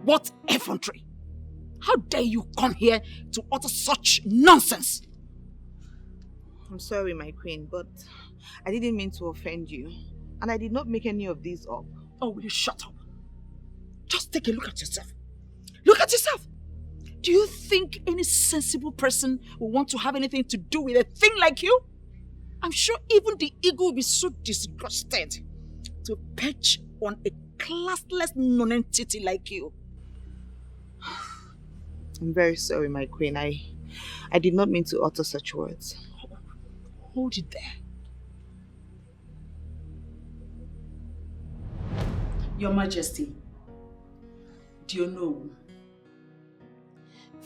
What effrontery! How dare you come here to utter such nonsense? I'm sorry, my queen, but I didn't mean to offend you. And I did not make any of these up. Oh, will you shut up? Just take a look at yourself. Look at yourself! Do you think any sensible person will want to have anything to do with a thing like you? I'm sure even the ego will be so disgusted to perch on a classless non-entity like you. I'm very sorry, my queen. I did not mean to utter such words. Hold it there. Your Majesty, do you know?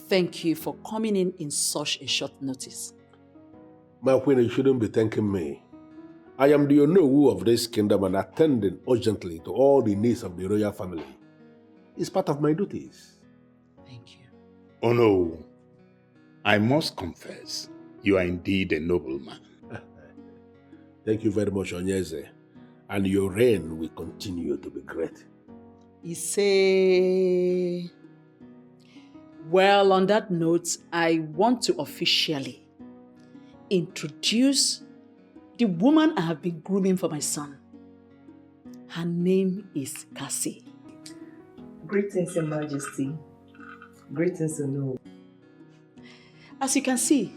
Thank you for coming in such a short notice. My queen, you shouldn't be thanking me. I am the Onowu of this kingdom and attending urgently to all the needs of the royal family. It's part of my duties. Thank you. Oh no, I must confess, you are indeed a nobleman. Thank you very much, Onyeze. And your reign will continue to be great. Ise. Well, on that note, I want to officially introduce the woman I have been grooming for my son. Her name is Cassie. Greetings, Your Majesty. Greetings, Ono. As you can see,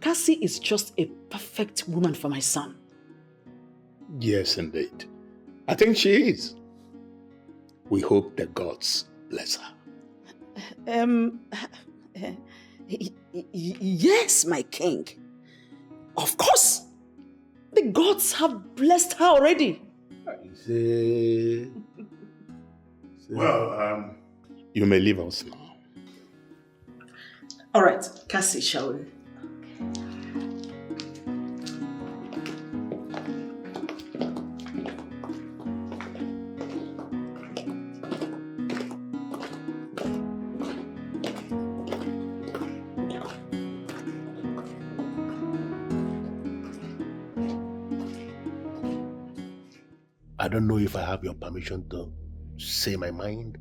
Cassie is just a perfect woman for my son. Yes, indeed. I think she is. We hope the gods bless her. Yes, my king. Of course. The gods have blessed her already. Well, you may leave us now. All right, Cassie, shall we? I don't know if I have your permission to say my mind.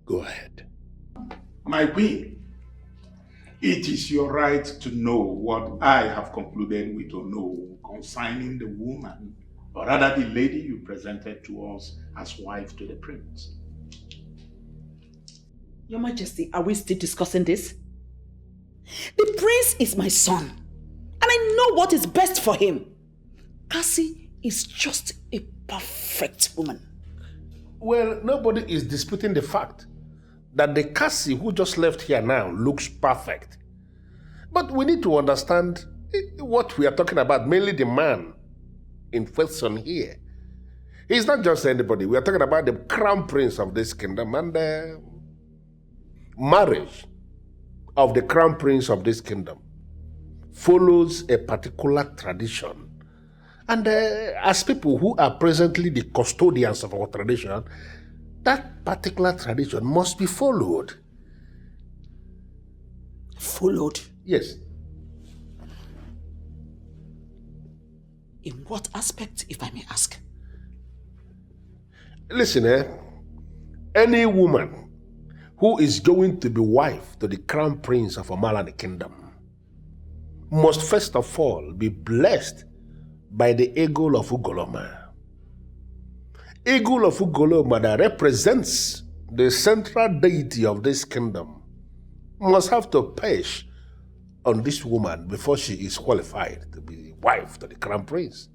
Go ahead. My queen, it is your right to know what I have concluded with Ono concerning the woman, or rather the lady you presented to us as wife to the prince. Your Majesty, are we still discussing this? The prince is my son, and I know what is best for him. Cassie is just a perfect woman. Well, nobody is disputing the fact that the Cassie who just left here now looks perfect. But we need to understand what we are talking about, mainly the man in question here. He's not just anybody. We are talking about the crown prince of this kingdom, and the marriage of the crown prince of this kingdom follows a particular tradition. And as people who are presently the custodians of our tradition, that particular tradition must be followed. Followed? Yes. In what aspect, if I may ask? Listen, any woman who is going to be wife to the crown prince of Omalani kingdom must first of all be blessed by the eagle of Ugoloma. Eagle of Ugoloma that represents the central deity of this kingdom must have to perch on this woman before she is qualified to be wife to the crown prince.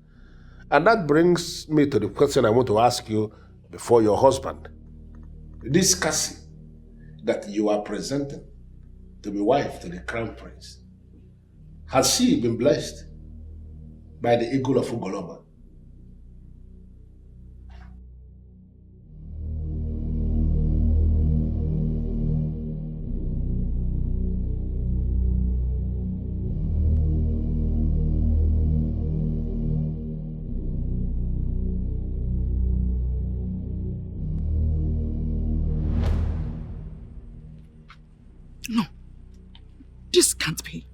And that brings me to the question I want to ask you before your husband. This Cassie that you are presenting to be wife to the crown prince, has she been blessed by the eagle of Ugoloma? No. This can't be.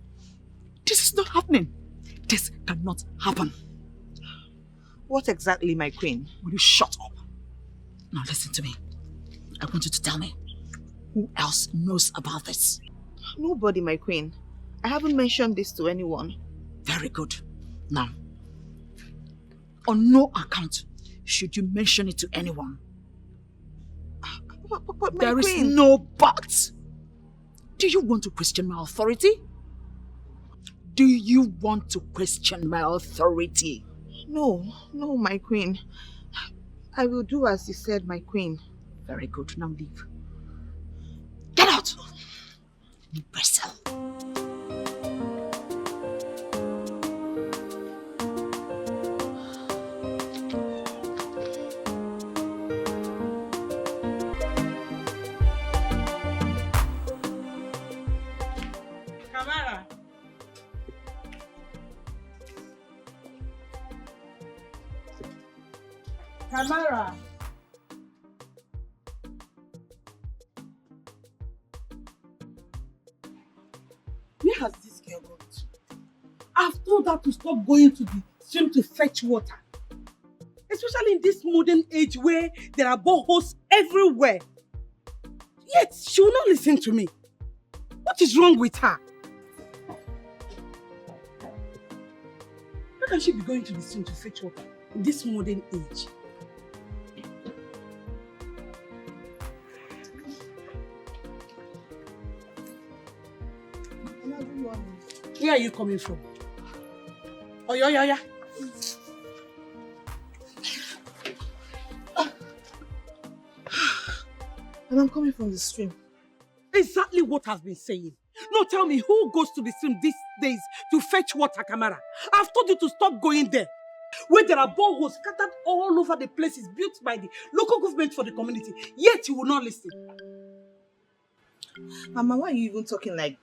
This is not happening. This cannot happen. What exactly, my queen? Will you shut up? Now listen to me. I want you to tell me. Who else knows about this? Nobody, my queen. I haven't mentioned this to anyone. Very good. Now, on no account should you mention it to anyone. But my There queen... is no but. Do you want to question my authority? Do you want to question my authority? No, my queen. I will do as you said, my queen. Very good. Now leave. Get out! Imbecile. Kamara. Kamara. Where has this girl gone to? I've told her to stop going to the stream to fetch water. Especially in this modern age where there are boreholes everywhere. Yet she will not listen to me. What is wrong with her? How can she be going to the stream to fetch water in this modern age? Where are you coming from? Oh, yeah. And I'm coming from the stream. Exactly what I've been saying. Now tell me, who goes to the stream these days to fetch water, Kamara? I've told you to stop going there. Where there are boreholes scattered all over the places built by the local government for the community. Yet you will not listen. Mama, why are you even talking like...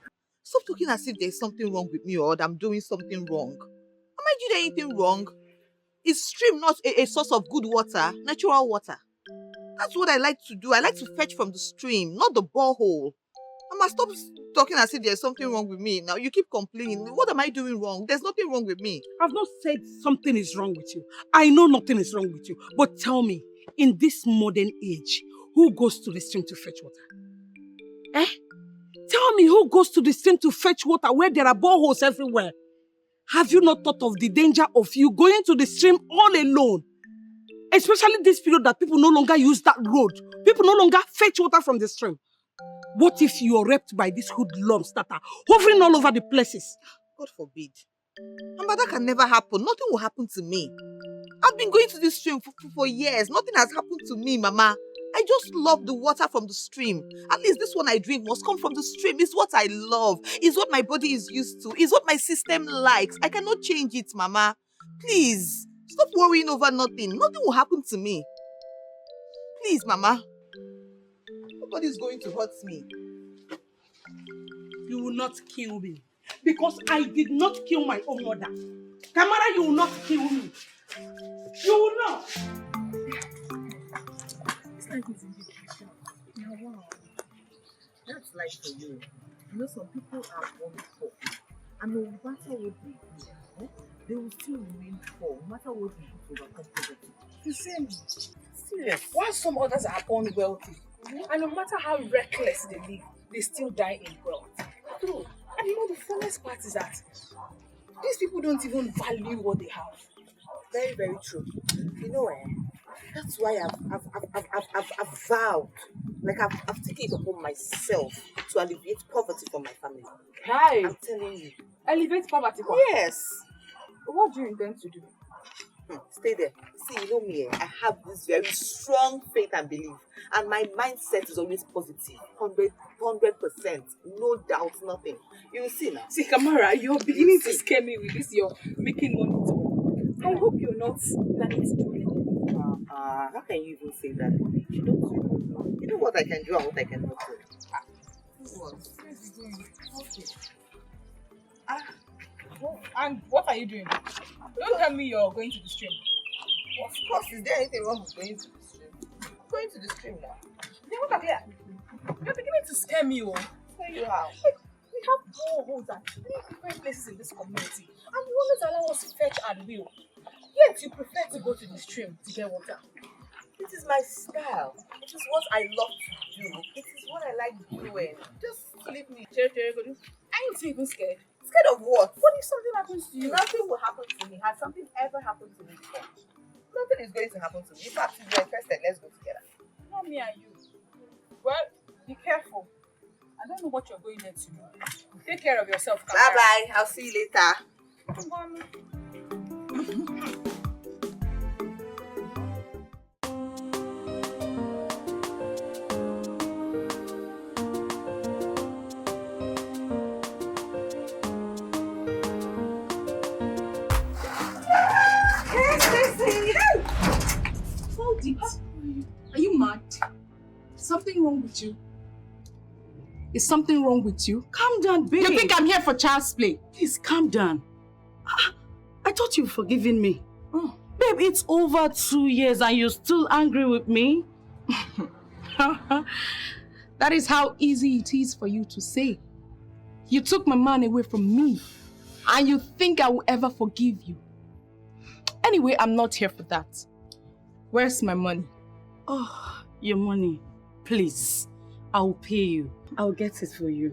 Stop talking as if there's something wrong with me or that I'm doing something wrong. Am I doing anything wrong? Is stream not a source of good water, natural water? That's what I like to do. I like to fetch from the stream, not the borehole. Mama, stop talking as if there's something wrong with me. Now you keep complaining. What am I doing wrong? There's nothing wrong with me. I've not said something is wrong with you. I know nothing is wrong with you. But tell me, in this modern age, who goes to the stream to fetch water? Eh? Tell me, who goes to the stream to fetch water where there are boreholes everywhere? Have you not thought of the danger of you going to the stream all alone? Especially this period that people no longer use that road. People no longer fetch water from the stream. What if you are raped by these hoodlums that are hovering all over the places? God forbid. Mama, that can never happen. Nothing will happen to me. I've been going to this stream for years. Nothing has happened to me, Mama. I just love the water from the stream. At least this one I drink must come from the stream. It's what I love. It's what my body is used to. It's what my system likes. I cannot change it, Mama. Please, stop worrying over nothing. Nothing will happen to me. Please, Mama. Nobody's going to hurt me. You will not kill me. Because I did not kill my own mother. Kamara, you will not kill me. You will not. It's like it's indication. Now, wow. That's life for you. You know, some people are born poor. And no matter what they do, they will still remain poor, no matter what they do to overcome poverty. The same. Serious. While some others are born wealthy, and no matter how reckless they live, they still die in wealth. True. And you know the funniest part is that these people don't even value what they have. Very, very true. You know, that's why I've vowed, like I've taken it upon myself to alleviate poverty for my family. Hi. I'm telling you. Elevate poverty. Yes. What do you intend to do? Stay there. See, you know me, I have this very strong faith and belief, and my mindset is always positive, 100%, no doubt, nothing. You will see now. See, Kamara, you're beginning to scare me with this. You're making money talk. I hope you're not planning to do anything. How can you even say that? You know what I can do and what I cannot do. And what are you doing? Don't tell me you're going to the stream. Of course, is there anything wrong with going to the stream? I'm going to the stream now. Then what are you're beginning to scare me, oh. Tell you how. We have boreholes at 3 different places in this community, and you always allow us to fetch at will. Yet you prefer to go to the stream to get water. It is my style. It is what I love to do. It is what I like doing. Just leave me. Aren't you even scared? Scared of what? What if something happens to you? Nothing will happen to me. Has something ever happened to me before? Nothing is going to happen to me. In fact, if you're interested, let's go together. Not me and you. Well, be careful. I don't know what you're going there to do. Take care of yourself, Kamara. Bye-bye. I'll see you later. Hey, Stacy. Hold it. Are you mad? Something wrong with you? Is something wrong with you? Calm down, babe. You think I'm here for child's play? Please, calm down. I thought you'd forgiven me. Oh. Babe, it's over 2 years and you're still angry with me? That is how easy it is for you to say. You took my man away from me and you think I will ever forgive you. Anyway, I'm not here for that. Where's my money? Oh, your money. Please, I'll pay you. I'll get it for you.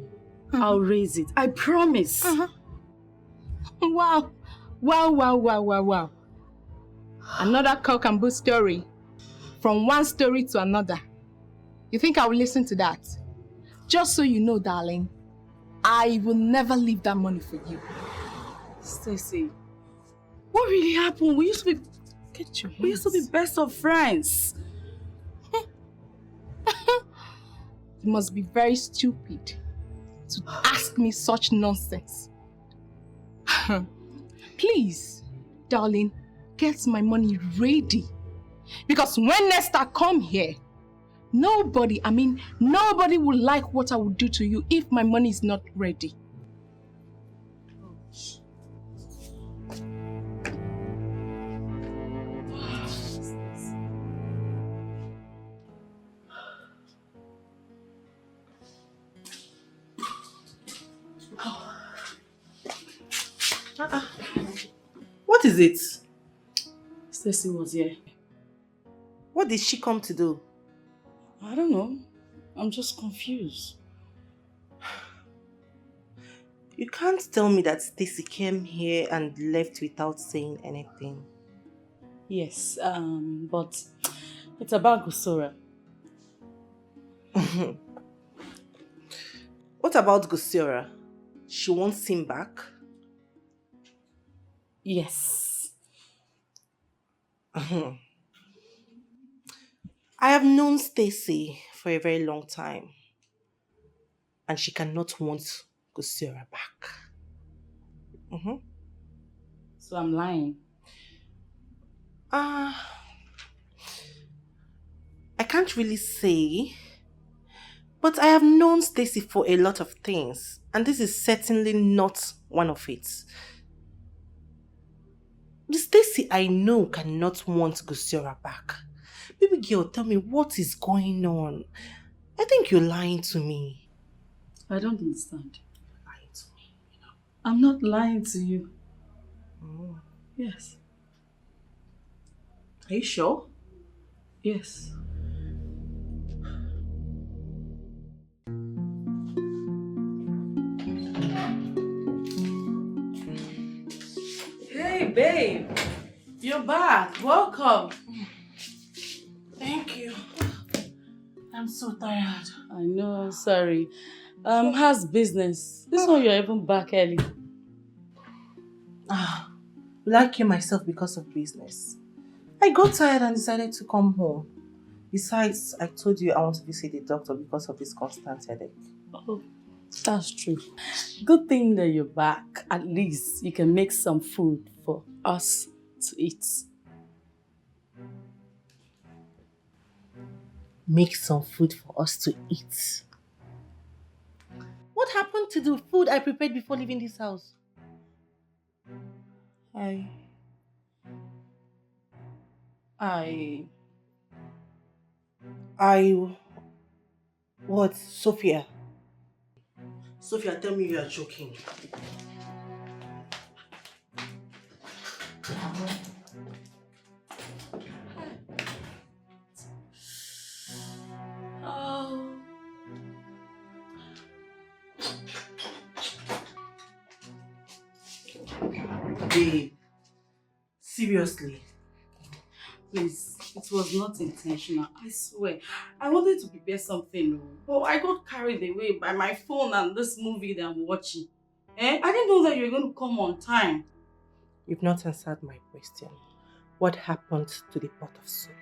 I'll raise it. I promise. Wow. Wow. Another cock and bull story. From one story to another. You think I will listen to that? Just so you know, darling, I will never leave that money for you. Stacy, what really happened? We used to be best of friends. You must be very stupid to ask me such nonsense. Please, darling, get my money ready. Because when Nesta come here, nobody will like what I will do to you if my money is not ready. What is it? Stacy was here. What did she come to do? I don't know. I'm just confused. You can't tell me that Stacy came here and left without saying anything. Yes, but it's about Gusora. What about Gusora? She wants him back? Yes. I have known Stacy for a very long time. And she cannot want Gusora back. So I'm lying. I can't really say. But I have known Stacy for a lot of things. And this is certainly not one of it. The Stacy I know cannot want Gusora back. Baby girl, tell me what is going on. I think you're lying to me. I don't understand. You're lying to me, you know. I'm not lying to you. Oh. Yes. Are you sure? Yes. Hey, babe. You're back. Welcome. Thank you. I'm so tired. I know, sorry. How's business? This one you're even back early. Will I kill myself because of business? I got tired and decided to come home. Besides, I told you I want to visit the doctor because of this constant headache. Oh, that's true. Good thing that you're back. At least you can make some food for us to eat. Make some food for us to eat. What happened to the food I prepared before leaving this house? What? Sophia? Sophia, tell me you are joking. Oh. babe. Seriously. Please, it was not intentional, I swear. I wanted to prepare something, but I got carried away by my phone and this movie that I'm watching. I didn't know that you were going to come on time. You've not answered my question. What happened to the pot of soup?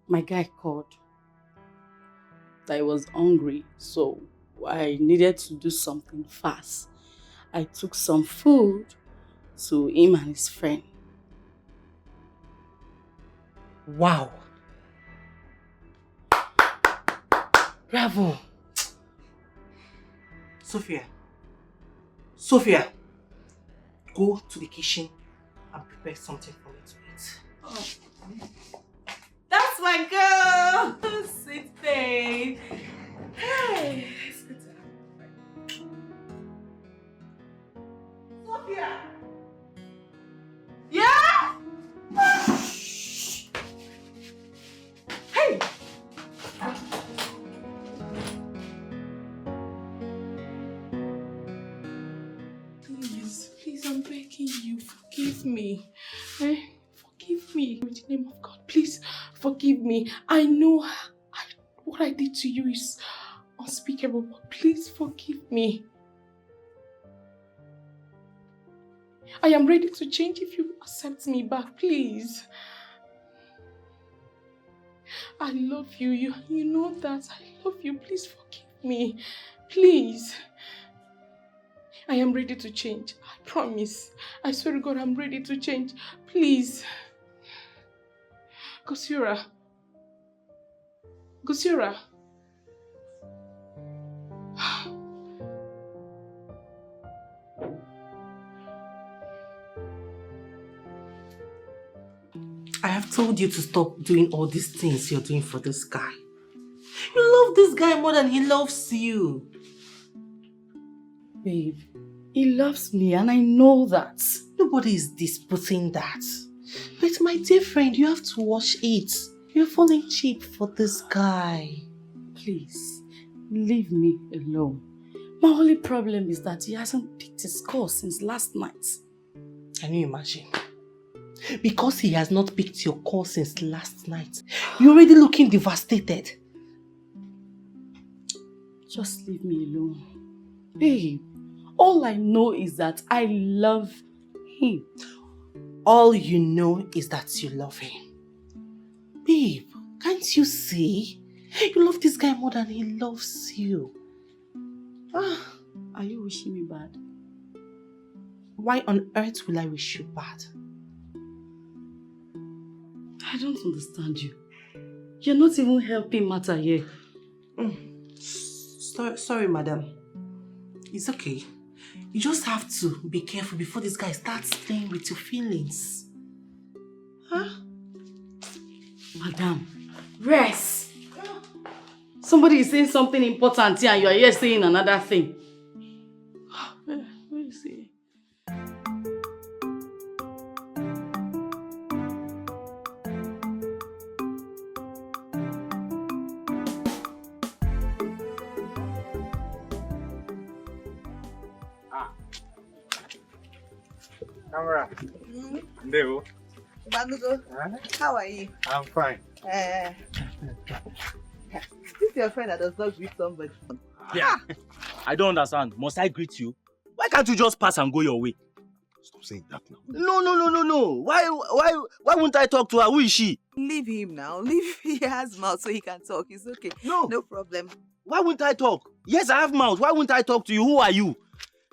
My guy called that I was hungry, so I needed to do something fast. I took some food to him and his friend. Wow. Bravo. Sophia, go to the kitchen and prepare something for me to eat. Oh. That's my girl! Sweet babe. Hey, it's good to have you. Sophia! Yeah? Hey! Please, I'm begging you, forgive me. Forgive me. In the name of God, please forgive me. I know what I did to you is unspeakable, but please forgive me. I am ready to change if you accept me back, please. I love you. You know that. I love you. Please forgive me. Please. I am ready to change. I promise. I swear to God, I'm ready to change. Please. Gosira. I have told you to stop doing all these things you're doing for this guy. You love this guy more than he loves you. Babe, he loves me and I know that. Nobody is disputing that. But my dear friend, you have to watch it. You're falling cheap for this guy. Please, leave me alone. My only problem is that he hasn't picked his call since last night. Can you imagine? Because he has not picked your call since last night, you're already looking devastated. Just leave me alone. Babe, all I know is that I love him. All you know is that you love him. Babe, can't you see? You love this guy more than he loves you. Are you wishing me bad? Why on earth will I wish you bad? I don't understand you. You're not even helping matter here. Sorry, madam. It's okay. You just have to be careful before this guy starts playing with your feelings. Madam, rest. Somebody is saying something important here and you are here saying another thing. Where is he? Kamara. Hello. Banugo, how are you? I'm fine. This is your friend that does not greet somebody. Yeah. I don't understand. Must I greet you? Why can't you just pass and go your way? Stop saying that now. No. Why won't I talk to her? Who is she? Leave him now. He has mouth so he can talk. It's okay. No problem. Why won't I talk? Yes, I have mouth. Why won't I talk to you? Who are you?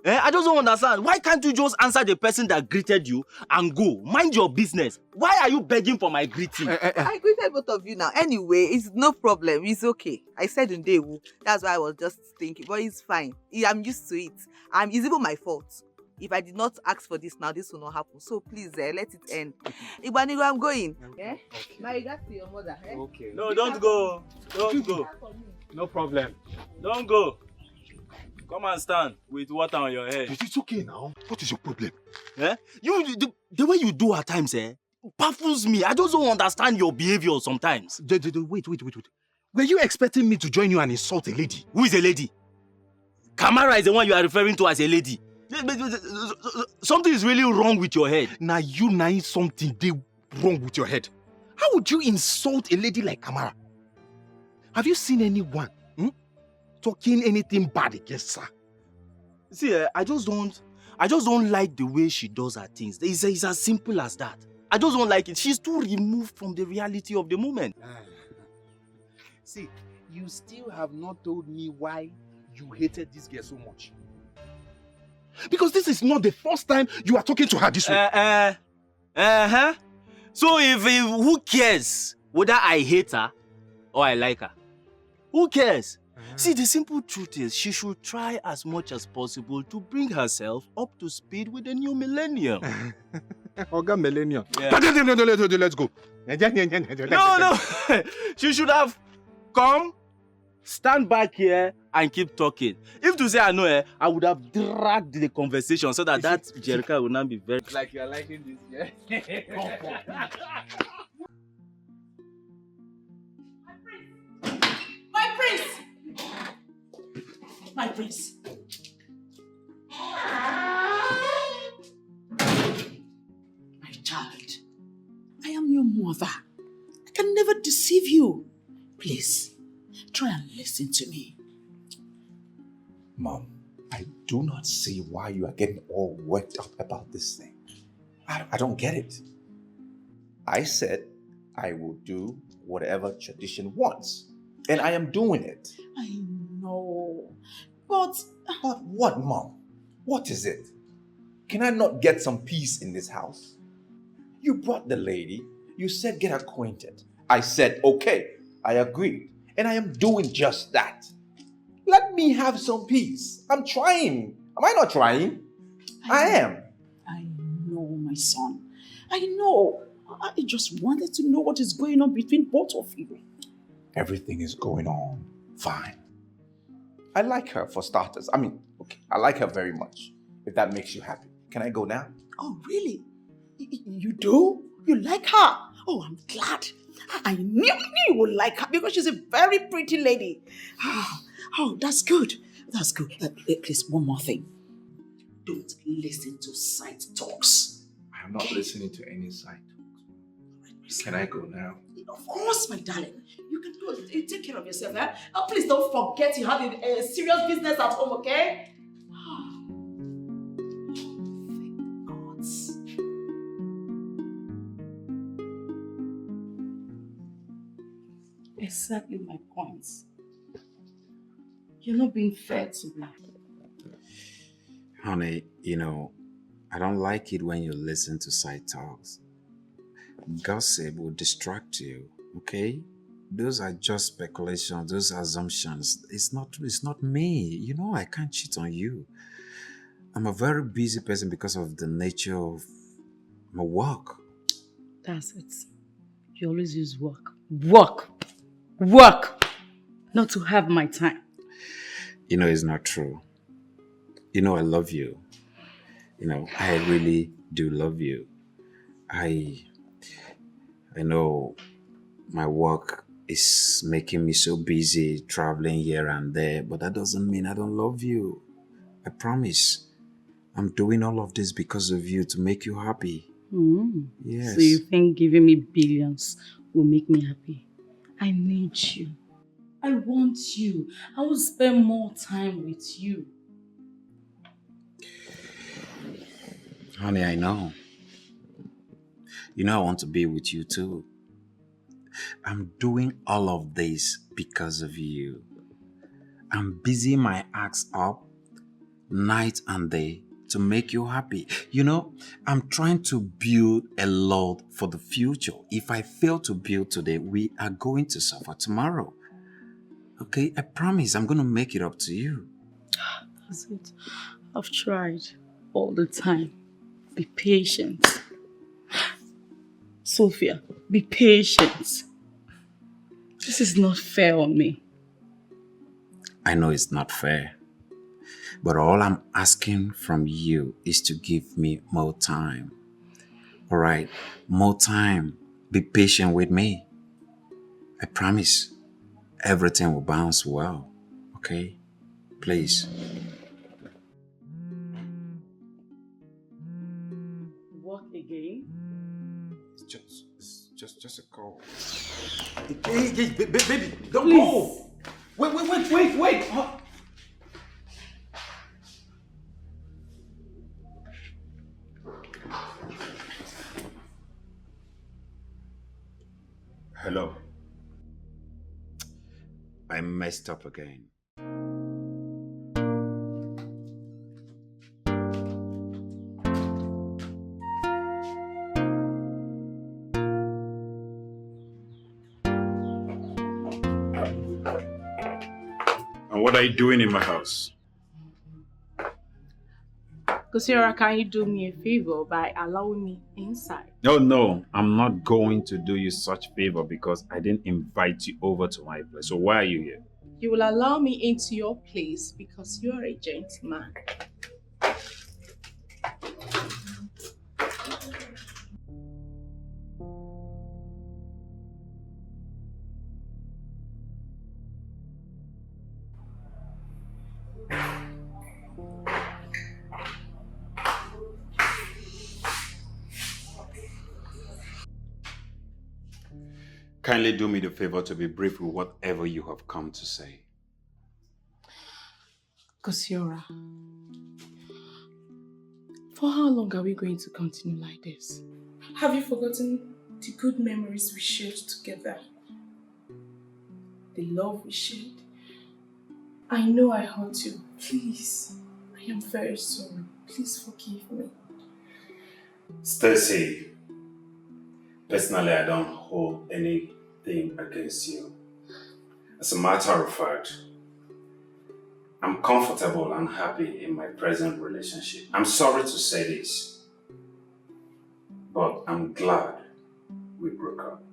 I just don't understand. Why can't you just answer the person that greeted you and go? Mind your business. Why are you begging for my greeting? I greeted both of you now. Anyway, it's no problem. It's okay. I said Ndewu. That's why I was just thinking. But it's fine. I'm used to it. It's even my fault. If I did not ask for this now, this will not happen. So please, let it end. Ibanigo, I'm going. Okay. My regards to your mother. Okay. No, don't go. Don't go. No problem. Don't go. Come and stand with water on your head. It's okay now. What is your problem? The way you do at times, baffles me. I just don't understand your behavior sometimes. Wait. Were you expecting me to join you and insult a lady? Who is a lady? Kamara is the one you are referring to as a lady. Something is really wrong with your head. Now you know something they wrong with your head. How would you insult a lady like Kamara? Have you seen anyone talking anything bad against her? See, I just don't like the way she does her things. It's as simple as that. I just don't like it. She's too removed from the reality of the moment. See, you still have not told me why you hated this girl so much. Because this is not the first time you are talking to her this way. So if who cares whether I hate her or I like her? Who cares? See, the simple truth is she should try as much as possible to bring herself up to speed with the new millennium. Oga millennium. Yeah. Let's go. No. She should have come, stand back here and keep talking. If to say I know her, I would have dragged the conversation so that Jerica would not be very... Like you're liking this, yeah? My prince! My prince! My child, I am your mother. I can never deceive you. Please, try and listen to me. Mom, I do not see why you are getting all worked up about this thing. I don't get it. I said I will do whatever tradition wants, and I am doing it. I know, but... But what, Mom? What is it? Can I not get some peace in this house? You brought the lady. You said get acquainted. I said, okay, I agreed. And I am doing just that. Let me have some peace. I'm trying. Am I not trying? I am. I know, my son. I know. I just wanted to know what is going on between both of you. Everything is going on fine. I like her for starters. Okay, I like her very much. If that makes you happy. Can I go now? Oh, really? You do? You like her? Oh, I'm glad. I knew you would like her because she's a very pretty lady. Oh, that's good. That's good. Please, one more thing. Don't listen to side talks. I'm not listening to any side talks. Can I go now? Of course, my darling. You can go. You take care of yourself, eh? Oh, please don't forget you have a serious business at home, okay? Thank God. Exactly my points. You're not being fair to me. Honey, I don't like it when you listen to side talks. Gossip will distract you, okay? Those are just speculations, those are assumptions. It's not me. I can't cheat on you. I'm a very busy person because of the nature of my work. That's it. You always use work. Work! Not to have my time. It's not true. I love you. I really do love you. I know my work is making me so busy traveling here and there, but that doesn't mean I don't love you. I promise. I'm doing all of this because of you, to make you happy. Yes. So you think giving me billions will make me happy? I need you. I want you. I will spend more time with you. Honey, I know. I want to be with you too. I'm doing all of this because of you. I'm busy my ass up night and day to make you happy. I'm trying to build a lot for the future. If I fail to build today, we are going to suffer tomorrow. Okay, I promise I'm going to make it up to you. That's it. I've tried all the time. Be patient. Sophia, be patient. This is not fair on me. I know it's not fair. But all I'm asking from you is to give me more time. All right, more time. Be patient with me. I promise everything will bounce well. Okay? Please. again? It's just a call. Hey, baby, don't Please. go. Wait. Huh? Hello. I messed up again. And what are you doing in my house? Kosiora, can you do me a favor by allowing me inside? No, I'm not going to do you such favor because I didn't invite you over to my place. So why are you here? You will allow me into your place because you are a gentleman. Kindly do me the favor to be brief with whatever you have come to say. Kosiora, for how long are we going to continue like this? Have you forgotten the good memories we shared together? The love we shared? I know I hurt you. Please, I am very sorry. Please forgive me. Stacy, personally, I don't hold anything against you. As a matter of fact, I'm comfortable and happy in my present relationship. I'm sorry to say this, but I'm glad we broke up.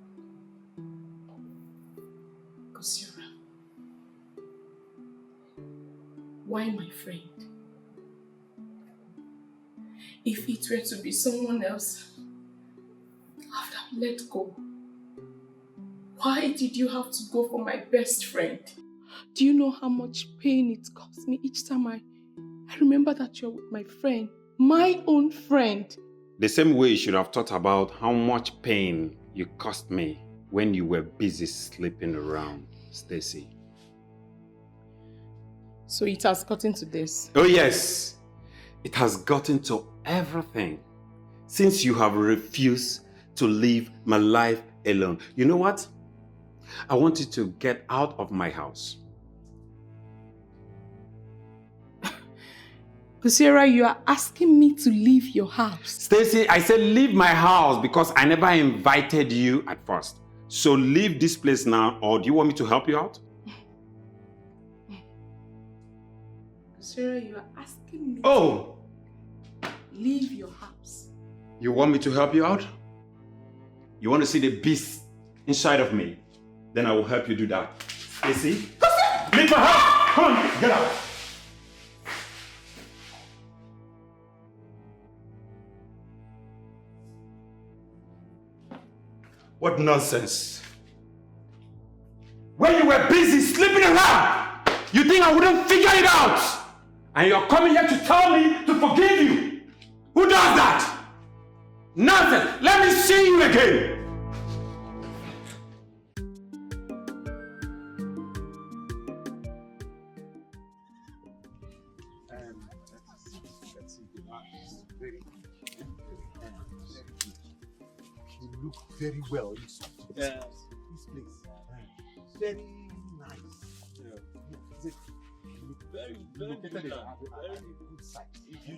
Kosiora, why my friend? If it were to be someone else, I would have let go. Why did you have to go for my best friend? Do you know how much pain it cost me each time I remember that you're with my friend, my own friend? The same way you should have thought about how much pain you cost me when you were busy sleeping around, Stacy. So it has gotten to this? Oh yes, it has gotten to everything. Since you have refused to leave my life alone. You know what? I want you to get out of my house. Kosiora, you are asking me to leave your house. Stacy, I said leave my house because I never invited you at first. So leave this place now, or do you want me to help you out? Kosiora, you are asking me to leave your house. You want me to help you out? You want to see the beast inside of me? Then I will help you do that. Stacy, leave my house! Come on, get out! What nonsense! When you were busy sleeping around, you think I wouldn't figure it out? And you're coming here to tell me to forgive you? Who does that? Nonsense! Let me see you again! You look very well in this place. Very nice. Very located good. at a good site. If you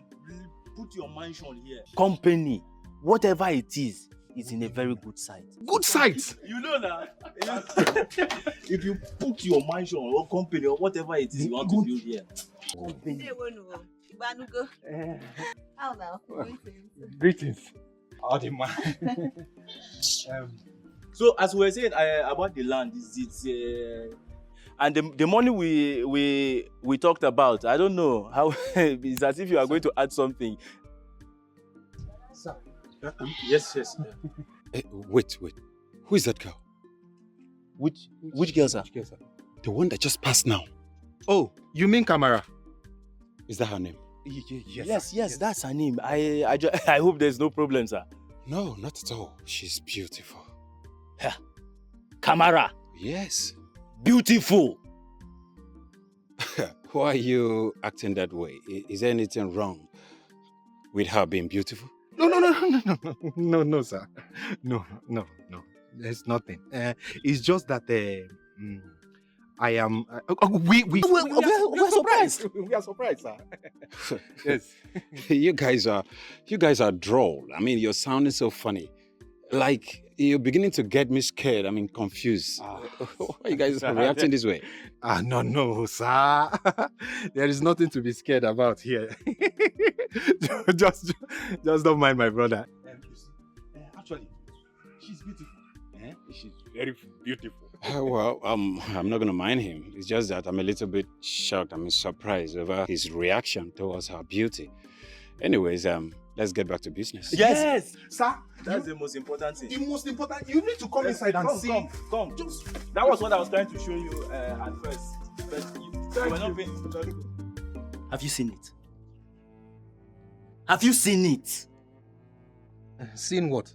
put your mansion here, company, whatever it is in a very good site. Good site? You know that. If you put your mansion or company or whatever it is you want to build here. How now? Greetings. So as we were saying about the land, and the money we talked about, I don't know how. It's as if you are going to add something. Sir. Yes. Wait. Who is that girl? Which girl, sir? The one that just passed now. Oh, you mean Kamara? Is that her name? Yes, that's her name. I hope there's no problem, sir. No, not at all. She's beautiful. Kamara. Yes. Beautiful. Why are you acting that way? Is there anything wrong with her being beautiful? No, sir. No. There's nothing. It's just that I am. We're surprised. We are surprised, sir. Yes. You guys are droll. I mean, you're sounding so funny. Like you're beginning to get me scared. I mean, confused. Why are you guys reacting this way? No, sir. There is nothing to be scared about here. just don't mind my brother. Actually, she's beautiful. She's very beautiful. Well, I'm not going to mind him. It's just that I'm a little bit shocked. I'm surprised over his reaction towards her beauty. Anyways, let's get back to business. Yes, sir. That's the most important thing. The most important. You need to come inside and see. Come. That was what I was trying to show you at first. But you were not paying attention. Have you seen it? Have you seen it? Seen what?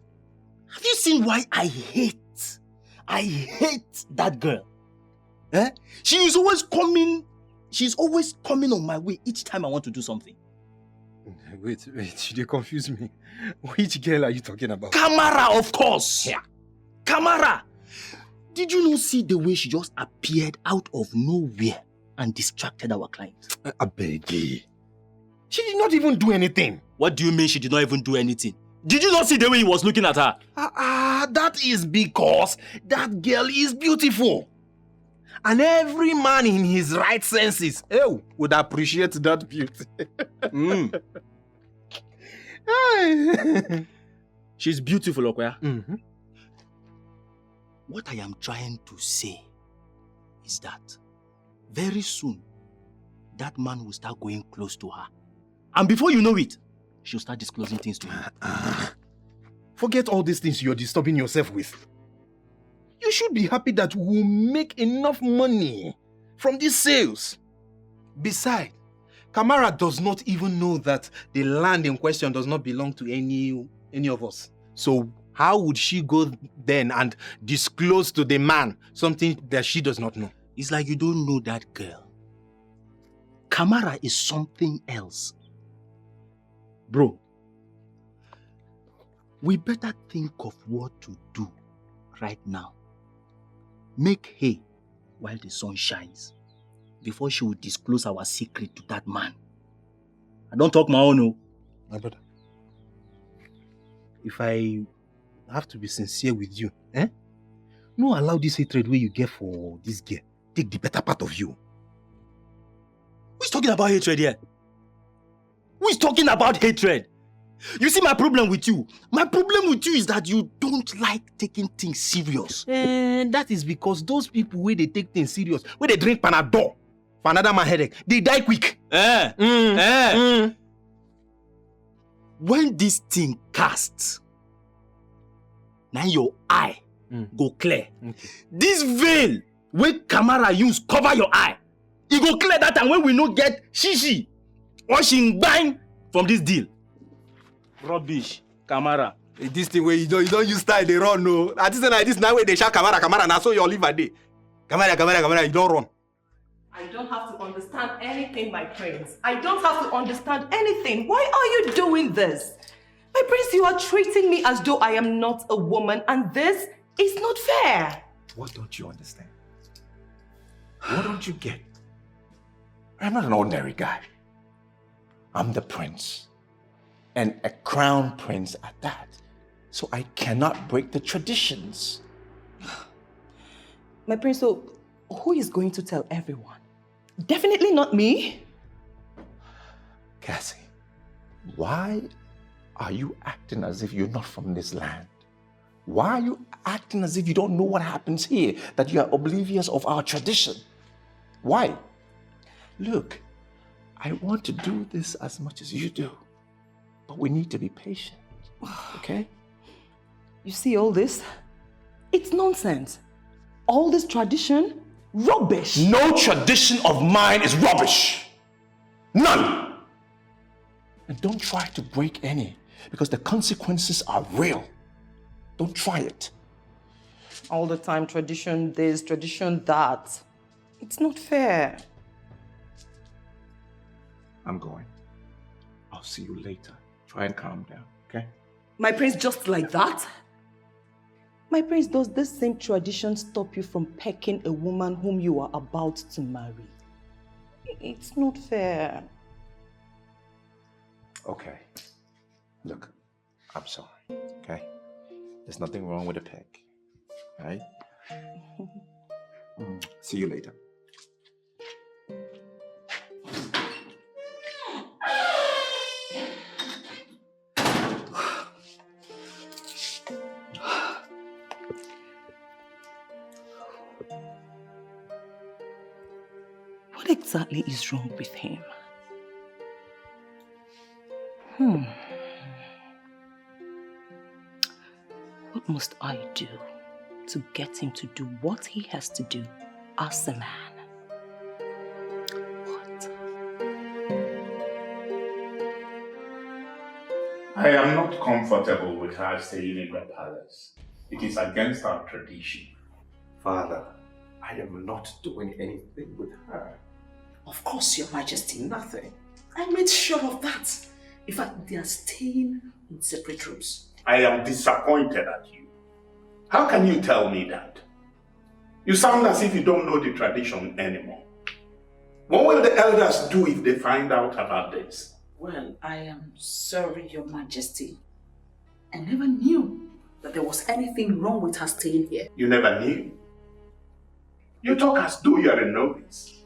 Have you seen why I hate that girl? She's always coming on my way each time I want to do something. Wait, you confuse me. Which girl are you talking about? Kamara, of course. Yeah. Kamara. Did you not see the way she just appeared out of nowhere and distracted our client? I beg you. She did not even do anything. What do you mean she did not even do anything? Did you not see the way he was looking at her? That is because that girl is beautiful. And every man in his right senses would appreciate that beauty. She's beautiful, Okoya. Mm-hmm. What I am trying to say is that very soon, that man will start going close to her. And before you know it, she'll start disclosing things to you. Forget all these things you're disturbing yourself with. You should be happy that we'll make enough money from these sales. Besides, Kamara does not even know that the land in question does not belong to any of us. So how would she go then and disclose to the man something that she does not know? It's like you don't know that girl. Kamara is something else. Bro, we better think of what to do right now. Make hay while the sun shines before she will disclose our secret to that man. I don't talk my own, no. My brother, if I have to be sincere with you, no allow this hatred where you get for this girl take the better part of you. Who's talking about hatred here? Who is talking about hatred? You see my problem with you? My problem with you is that you don't like taking things serious. And that is because those people where they take things serious, where they drink Panadol for another man headache, they die quick. When this thing casts, now your eye go clear. Okay. This veil where Kamara use cover your eye, it go clear that time when we no get shishi or shingbang from this deal. Rubbish, Kamara. This thing where you don't use style, they run, no. At this like this now where they shout Kamara, now so you live a day. Kamara, you don't run. I don't have to understand anything, my prince. I don't have to understand anything. Why are you doing this? My prince, you are treating me as though I am not a woman, and this is not fair. What don't you understand? What don't you get? I'm not an ordinary guy. I'm the prince. And a crown prince at that. So I cannot break the traditions. My prince, so who is going to tell everyone? Definitely not me. Cassie, why are you acting as if you're not from this land? Why are you acting as if you don't know what happens here, that you are oblivious of our tradition? Why? Look, I want to do this as much as you do, but we need to be patient, okay? You see all this? It's nonsense. All this tradition, rubbish. No tradition of mine is rubbish. None. And don't try to break any, Because the consequences are real. Don't try it. All the time, tradition this, tradition that. It's not fair. I'm going. I'll see you later. Try and calm down, okay? My prince, just like that? My prince, does this same tradition stop you from pecking a woman whom you are about to marry? It's not fair. Okay. Look, I'm sorry, okay? There's nothing wrong with a peck, right? See you later. What exactly is wrong with him? What must I do to get him to do what he has to do as a man? What? I am not comfortable with her staying in the palace. It is against our tradition. Father, I am not doing anything with her. Of course, Your Majesty, nothing. I made sure of that. In fact, they are staying in separate rooms. I am disappointed at you. How can you tell me that? You sound as if you don't know the tradition anymore. What will the elders do if they find out about this? Well, I am sorry, Your Majesty. I never knew that there was anything wrong with her staying here. You never knew. You talk as though you are a novice.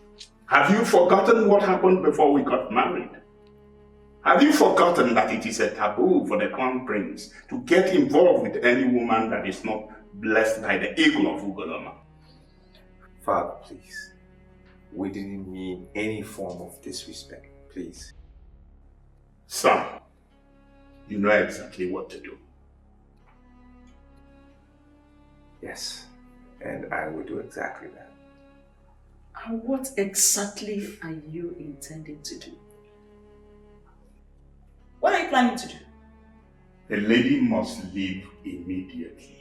Have you forgotten what happened before we got married? Have you forgotten that it is a taboo for the crown prince to get involved with any woman that is not blessed by the eagle of Ugoloma? Father, please. We didn't mean any form of disrespect, please. Son, you know exactly what to do. Yes, and I will do exactly that. And what exactly are you intending to do? What are you planning to do? The lady must leave immediately.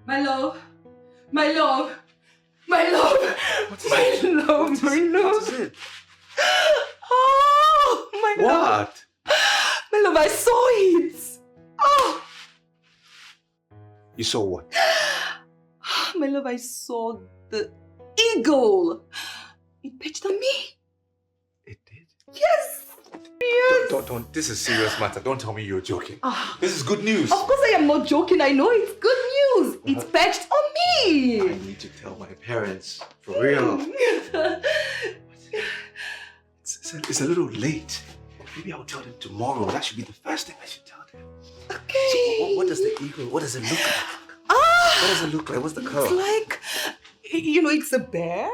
My love, my love, my love, my love, my love. What is it? Oh, my love. What? My love, I saw it. Oh. You saw what? My love, I saw the eagle. It pitched on me. It did? Yes. Yes. Don't. This is a serious matter. Don't tell me you're joking. Ah. This is good news. Of course I am not joking. I know it's good news. It's perched on me. I need to tell my parents. For real. It's a little late. Maybe I'll tell them tomorrow. That should be the first thing I should tell them. Okay. So what does the eagle, what does it look like? Ah. What does it look like? What's the color? It's like, it's a bird.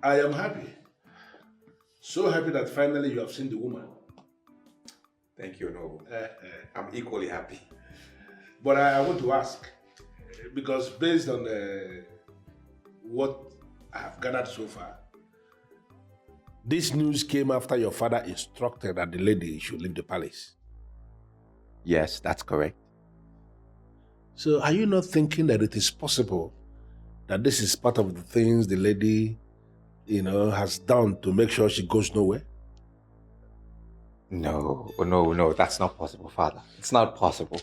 I am happy. So happy that finally you have seen the woman. Thank you, Noble. I'm equally happy. But I want to ask, because based on what I have gathered so far, this news came after your father instructed that the lady should leave the palace. Yes, that's correct. So are you not thinking that it is possible that this is part of the things the lady, has done to make sure she goes nowhere? No, that's not possible, Father. It's not possible.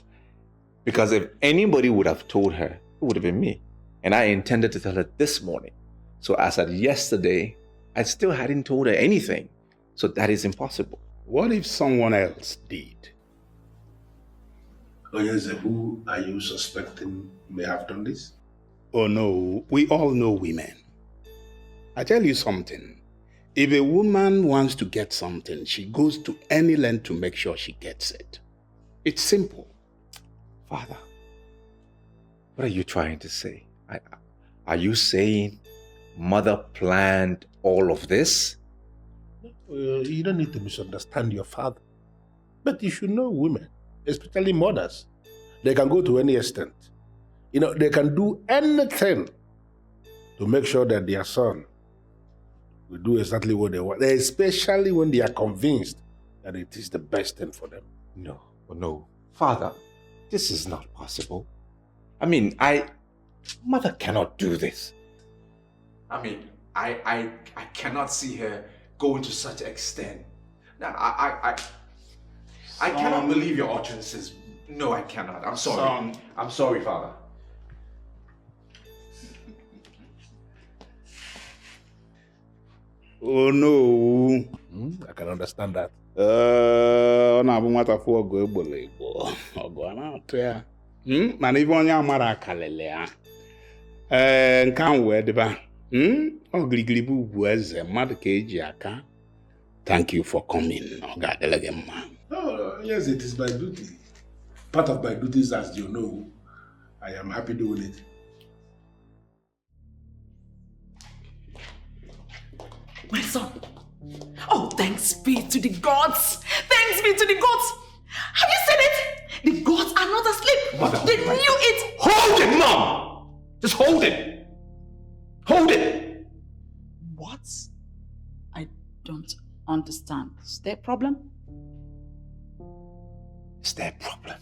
Because if anybody would have told her, it would have been me. And I intended to tell her this morning. So as at yesterday, I still hadn't told her anything. So that is impossible. What if someone else did? Oh yes, who are you suspecting may have done this? Oh no, we all know women. I tell you something. If a woman wants to get something, she goes to any length to make sure she gets it. It's simple. Father, what are you trying to say? Are you saying mother planned all of this? You don't need to misunderstand your father. But you should know women, especially mothers. They can go to any extent. They can do anything to make sure that their son will do exactly what they want, especially when they are convinced that it is the best thing for them. No. Father, this is not possible. Mother cannot do this. I cannot see her going to such an extent. Now, I cannot believe your utterances. No, I cannot. I'm sorry. Son. I'm sorry, Father. Oh no. I can understand that. Ọ na-abụ nwata fụ ọgụ egbolo egbo. Ọgụ a na-atụ ya. Mana ibe onye amara akalele ya. Nke ahụ wee dịba. Ọ girigiri bụ ugwu eze mmadụ ka eji aka. Thank you for coming. Ọ ga-adịle gị mma. Oh, yes, it is my duty. Part of my duties, as you know. I am happy doing it. My son. Oh, thanks be to the gods. Thanks be to the gods. Have you seen it? The gods are not asleep. Mother, they knew it. Hold it, Mom! Just hold it. Hold it. What? I don't understand. Is there a problem? Is there a problem?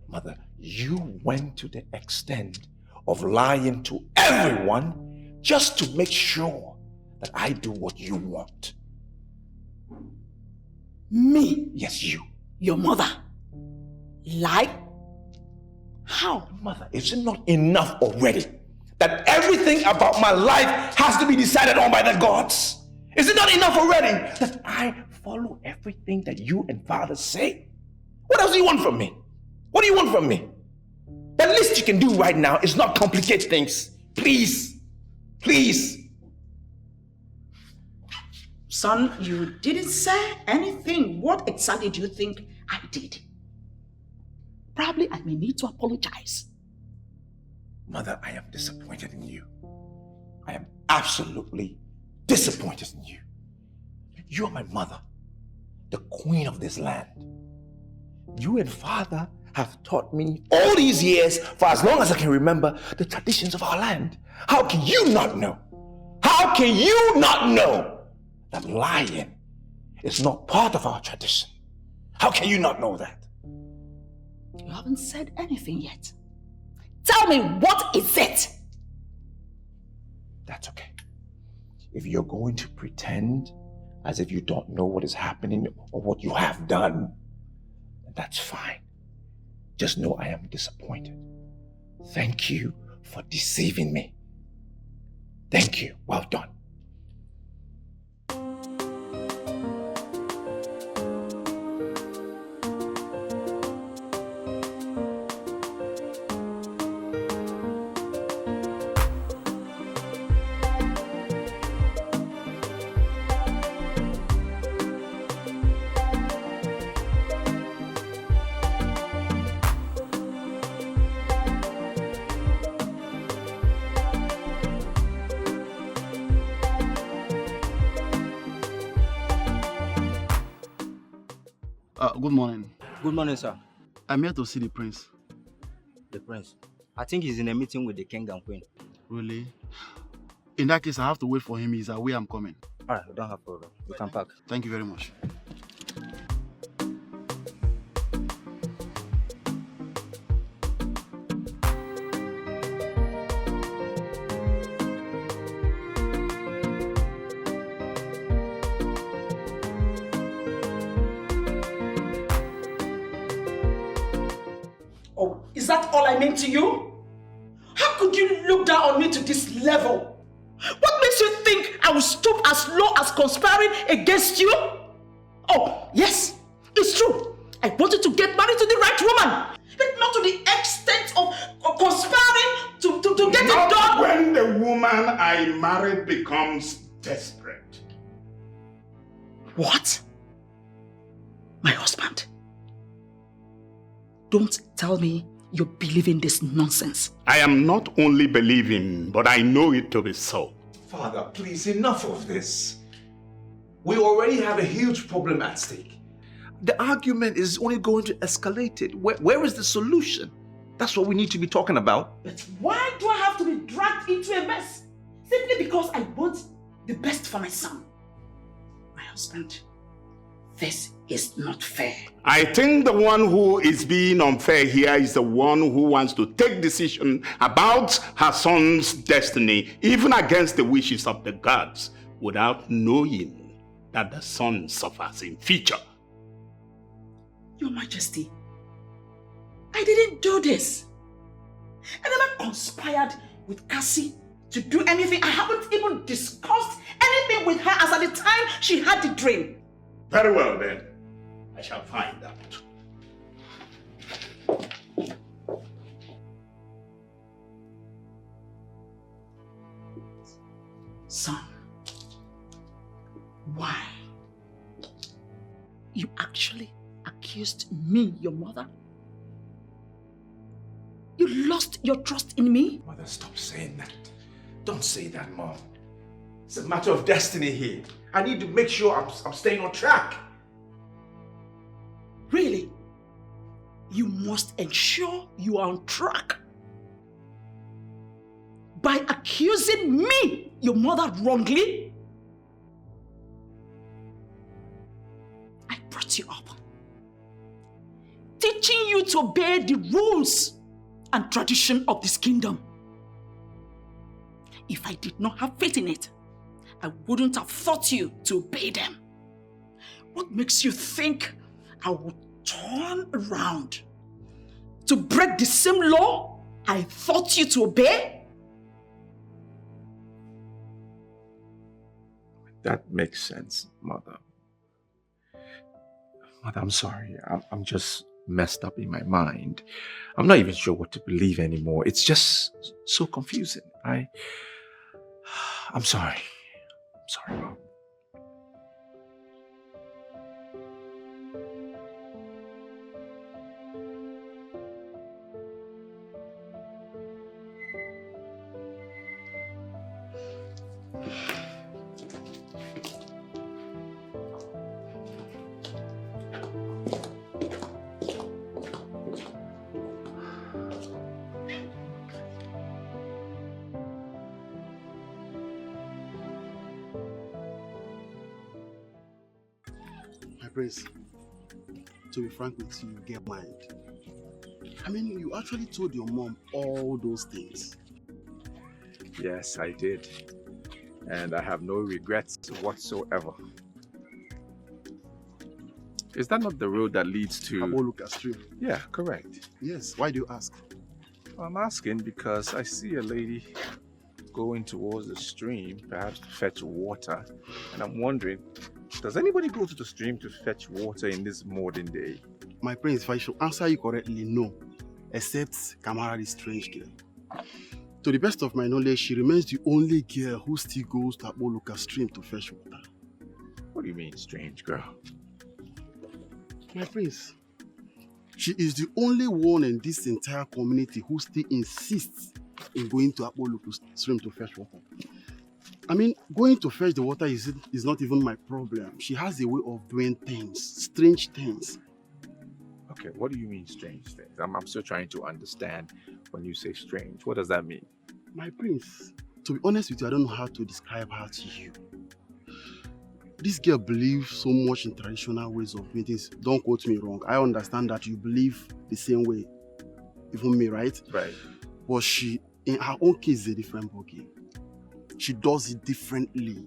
Mother, you went to the extent of lying to everyone just to make sure that I do what you want. Me? Yes, you. Your mother? Lie? How? Mother, is it not enough already that everything about my life has to be decided on by the gods? Is it not enough already that I follow everything that you and Father say? What else do you want from me? What do you want from me? The least you can do right now is not complicate things. Please. Please. Son, you didn't say anything. What exactly do you think I did? Probably I may need to apologize. Mother, I am disappointed in you. I am absolutely disappointed in you. You are my mother, the queen of this land. You and Father have taught me all these years, for as long as I can remember, the traditions of our land. How can you not know? How can you not know that lying is not part of our tradition? How can you not know that? You haven't said anything yet. Tell me, what is it? That's okay. If you're going to pretend as if you don't know what is happening or what you have done, that's fine. Just know I am disappointed. Thank you for deceiving me. Thank you. Well done. Good morning. Good morning, sir. I'm here to see the prince. The prince? I think he's in a meeting with the king and queen. Really? In that case, I have to wait for him. He's away. I'm coming. All right, we don't have problem. You can pack. Thank you very much. Is that all I meant to you? How could you look down on me to this level? What makes you think I will stoop as low as conspiring against you? Oh, yes, it's true. I wanted to get married to the right woman, but not to the extent of conspiring to get it done. When the woman I married becomes desperate. What? My husband? Don't tell me you're believing this nonsense. I am not only believing, but I know it to be so. Father, please, enough of this. We already have a huge problem at stake. The argument is only going to escalate it. Where is the solution? That's what we need to be talking about. But why do I have to be dragged into a mess? Simply because I want the best for my son. My husband, this is not fair. I think the one who is being unfair here is the one who wants to take decision about her son's destiny, even against the wishes of the gods, without knowing that the son suffers in future. Your Majesty, I didn't do this. I never conspired with Cassie to do anything. I haven't even discussed anything with her as at the time she had the dream. Very well then, I shall find out. Son, why? You actually accused me, your mother? You lost your trust in me? Mother, stop saying that. Don't say that, Mom. It's a matter of destiny here. I need to make sure I'm staying on track. Really? You must ensure you are on track. By accusing me, your mother, wrongly? I brought you up, teaching you to obey the rules and tradition of this kingdom. If I did not have faith in it, I wouldn't have taught you to obey them. What makes you think I would turn around to break the same law I taught you to obey? That makes sense, Mother. Mother, I'm sorry. I'm just messed up in my mind. I'm not even sure what to believe anymore. It's just so confusing. I'm sorry. I'm sorry, Mom. Prince, to be frank with you, you get mind. I mean, you actually told your mom all those things. Yes, I did. And I have no regrets whatsoever. Is that not the road that leads to... Aboluka Stream? Yeah, correct. Yes, why do you ask? I'm asking because I see a lady going towards the stream, perhaps to fetch water. And I'm wondering, does anybody go to the stream to fetch water in this modern day? My prince, if I should answer you correctly, no. Except Kamara, the strange girl. To the best of my knowledge, she remains the only girl who still goes to Aboluka Stream to fetch water. What do you mean, strange girl? My prince, she is the only one in this entire community who still insists in going to Aboluka Stream to fetch water. I mean, going to fetch the water is not even my problem. She has a way of doing things, strange things. Okay, what do you mean strange things? I'm still trying to understand when you say strange. What does that mean? My prince, to be honest with you, I don't know how to describe her to you. This girl believes so much in traditional ways of doing things. Don't quote me wrong. I understand that you believe the same way. Even me, right? Right. But she, in her own case, is a different ballgame. She does it differently.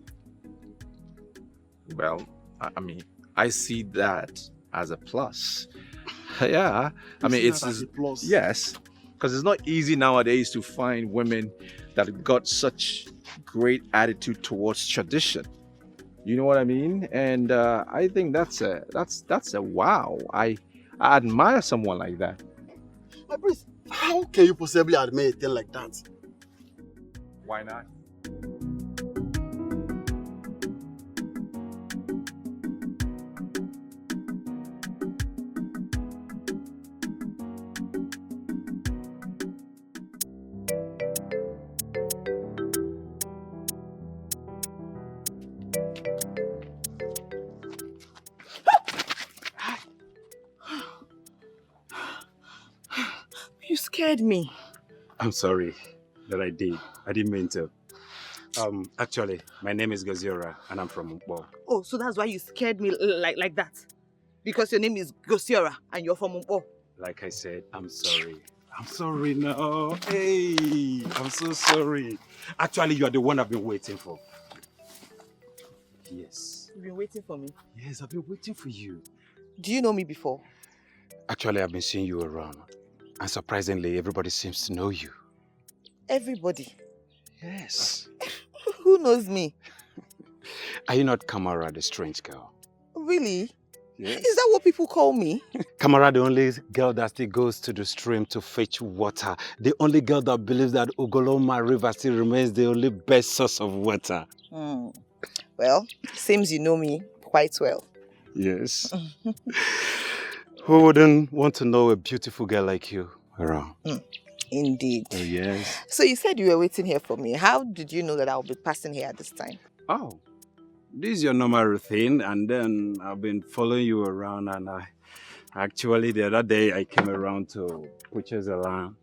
Well, I mean, I see that as a plus. Yeah, I mean, it's a plus. Yes, because it's not easy nowadays to find women that got such great attitude towards tradition. You know what I mean? And I think that's a wow. I admire someone like that. My prince, how can you possibly admire a thing like that? Why not? scared me. I'm sorry that I did. I didn't mean to. Actually, my name is Gaziora and I'm from Mpo. Oh, so that's why you scared me like that? Because your name is Gosiora and you're from Mpo. Like I said, I'm sorry. I'm sorry now. Hey, I'm so sorry. Actually, you are the one I've been waiting for. Yes. You've been waiting for me? Yes, I've been waiting for you. Do you know me before? Actually, I've been seeing you around. And surprisingly, everybody seems to know you. Everybody? Yes. Who knows me? Are you not Kamara, the strange girl? Really? Yes. Is that what people call me? Kamara, the only girl that still goes to the stream to fetch water. The only girl that believes that Ugoloma River still remains the only best source of water. Well, seems you know me quite well. Yes. Who wouldn't want to know a beautiful girl like you around? Indeed. Oh, yes. So you said you were waiting here for me. How did you know that I'll be passing here at this time? Oh, this is your normal routine, and then I've been following you around, and actually the other day I came around to Kuchezalan.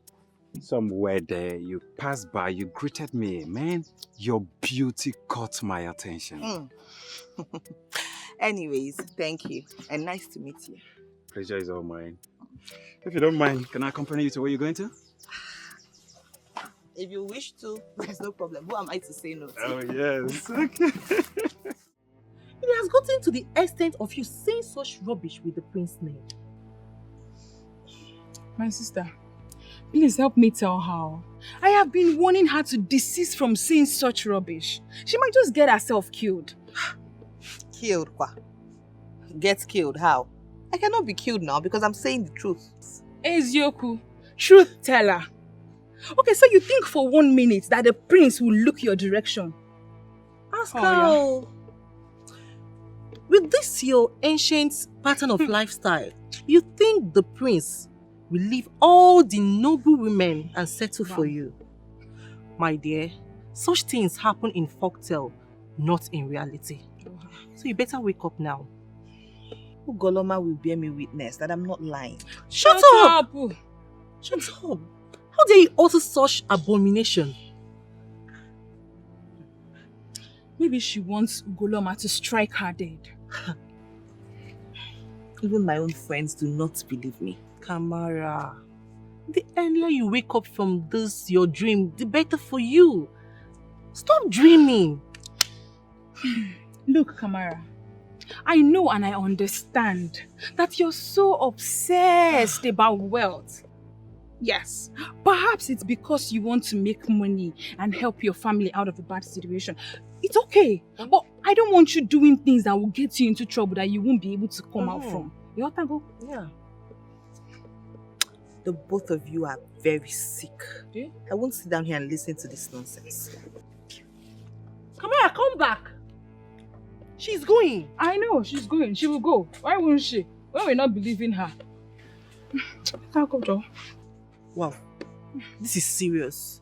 Somewhere there, you passed by, you greeted me. Man, your beauty caught my attention. Anyways, thank you, and nice to meet you. Pleasure is all mine. If you don't mind, can I accompany you to where you're going to? If you wish to, there's no problem. Who am I to say no to? Oh, yes. Okay. It has gotten to the extent of you saying such rubbish with the prince's name. My sister, please help me tell her. I have been warning her to desist from saying such rubbish. She might just get herself killed. Killed, kwa? Get killed, how? I cannot be killed now because I'm saying the truth. Ezioku, truth teller. Okay, so you think for 1 minute that the prince will look your direction? Ask her. With this your ancient pattern of lifestyle, you think the prince will leave all the noble women and settle for you? My dear, such things happen in folktale, not in reality. So you better wake up now. Ugoloma will bear me witness that I'm not lying. Shut up! Shut up! How dare you utter such abomination? Maybe she wants Ugoloma to strike her dead. Even my own friends do not believe me. Kamara, the earlier you wake up from this, your dream, the better for you. Stop dreaming. Look, Kamara, I know and I understand that you're so obsessed about wealth. Yes, perhaps it's because you want to make money and help your family out of a bad situation. It's okay, but I don't want you doing things that will get you into trouble that you won't be able to come out from. You want to go? Yeah. The both of you are very sick. Yeah? I won't sit down here and listen to this nonsense. Kamara, come back. She's going. I know, she's going. She will go. Why won't she? Why we not believe in her? I'll go, Joe. Wow. This is serious.